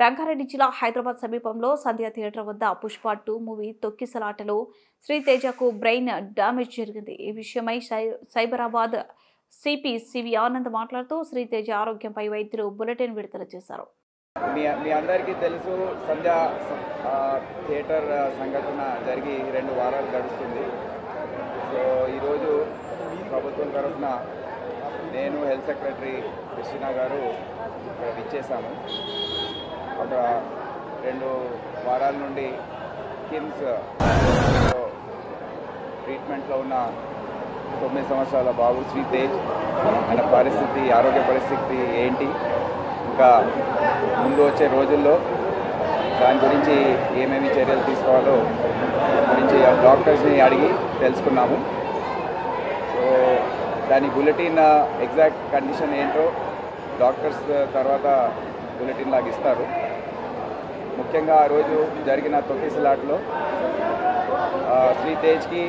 రంగారెడ్డి జిల్లా హైదరాబాద్ సమీపంలో సంధ్య థియేటర్ వద్ద పుష్ప 2 మూవీ తొక్కిసలాటలో శ్రీతేజకు బ్రెయిన్ డ్యామేజ్ జరిగింది. ఈ విషయమై సైబరాబాద్ సిపి సివి ఆనంద్ మాట్లాడుతూ శ్రీతేజ ఆరోగ్యంపై వైద్యులు బులెటిన్ విడుదల చేశారు. మీ అందరికీ తెలుసు, సంధ్య థియేటర్ సంఘటన జరిగి 2 వారాలు గడుస్తుంది. సో ఈరోజు ప్రభుత్వం తరఫున నేను హెల్త్ సెక్రటరీ కృష్ణ గారు ఇక్కడ విచ్చేసాము. ఒక 2 వారాల నుండి కిమ్స్ ట్రీట్మెంట్లో ఉన్న 9 సంవత్సరాల బాబు శ్రీతేజ్ ఆయన ఆరోగ్య పరిస్థితి ఏంటి, ఇంకా ముందు వచ్చే రోజుల్లో దాని గురించి ఏమేమి చర్యలు తీసుకోవాలో గురించి డాక్టర్స్ని అడిగి తెలుసుకున్నాము. సో దాని బులెటిన్ ఎగ్జాక్ట్ కండిషన్ ఏంటో డాక్టర్స్ తర్వాత బులెటిన్ లాగా ఇస్తారు. ముఖ్యంగా ఆ రోజు జరిగిన తొక్కిసలాట్లో శ్రీతేజ్కి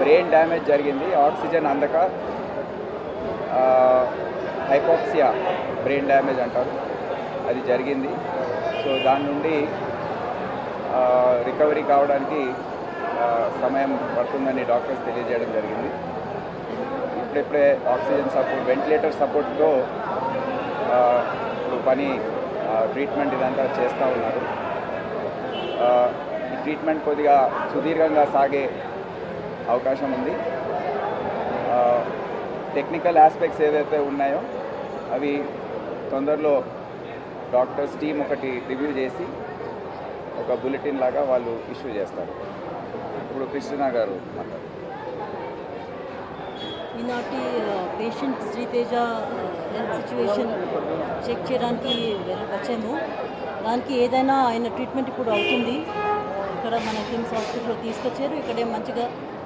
బ్రెయిన్ డ్యామేజ్ జరిగింది. ఆక్సిజన్ అందక హైపాక్సియా బ్రెయిన్ డ్యామేజ్ అంటారు, అది జరిగింది. సో దాని నుండి రికవరీ కావడానికి సమయం పడుతుందని డాక్టర్స్ తెలియజేయడం జరిగింది. ఇప్పుడే ఆక్సిజన్ సపోర్ట్, వెంటిలేటర్ సపోర్ట్తో ఇప్పుడు ట్రీట్మెంట్ ఇదంతా చేస్తూ ఉన్నారు. ఈ ట్రీట్మెంట్ కొద్దిగా సుదీర్ఘంగా సాగే అవకాశం ఉంది. టెక్నికల్ ఆస్పెక్ట్స్ ఏదైతే ఉన్నాయో అవి తొందరలో డాక్టర్స్ టీం ఒకటి రివ్యూ చేసి ఒక బులెటిన్ లాగా వాళ్ళు ఇష్యూ చేస్తారు. ఇప్పుడు కృష్ణ గారు మాట్లాడారు. ఈనాటి patient Sriteja health situation check చేయడానికి వచ్చాము. దానికి ఏదైనా ఆయన ట్రీట్మెంట్ ఇప్పుడు అవుతుంది. ఇక్కడ మన కిమ్స్ హాస్పిటల్లో తీసుకొచ్చారు. ఇక్కడే మంచిగా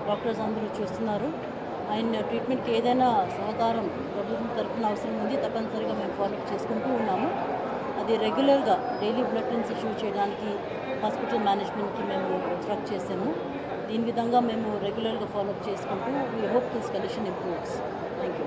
డాక్టర్స్ అందరూ చూస్తున్నారు. ఆయన ట్రీట్మెంట్కి ఏదైనా సహకారం ప్రభుత్వం తరఫున అవసరం ఉంది, తప్పనిసరిగా మేము ఫాలోఅప్ చేసుకుంటూ ఉన్నాము. అది రెగ్యులర్గా డైలీ బులెటిన్స్ ఇష్యూ చేయడానికి హాస్పిటల్ మేనేజ్మెంట్కి మేము ఇన్స్ట్రక్ట్ చేసాము. దీని విధంగా మేము రెగ్యులర్గా ఫాలోఅప్ చేసుకుంటూ we hope this condition improves. Thank you.